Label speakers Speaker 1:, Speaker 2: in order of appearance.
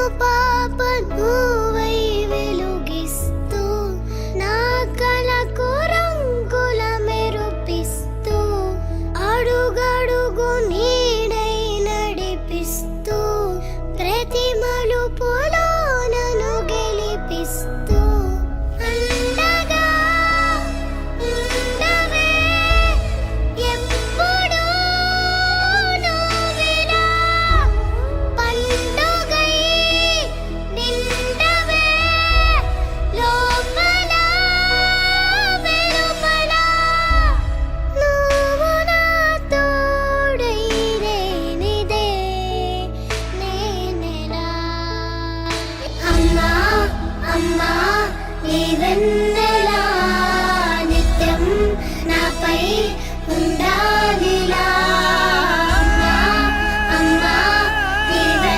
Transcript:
Speaker 1: కనుపాప నువ్వై వెలుగిస్తూ నా కలకు రంగుల మెరుపిస్తూ అడుగడుగు నీడై నడిపిస్తూ ప్రతి మలుపులో నన్ను గెలిపిస్తూ అండగా ఉండవే ఎప్పుడూ నువ్విలా పండుగై నిండవే లోపల వెలుపల నువ్వు నా తోడై లేనిదే నేనెలా అమ్మా అమ్మా నీ వెన్నెలా నిత్యం నాపై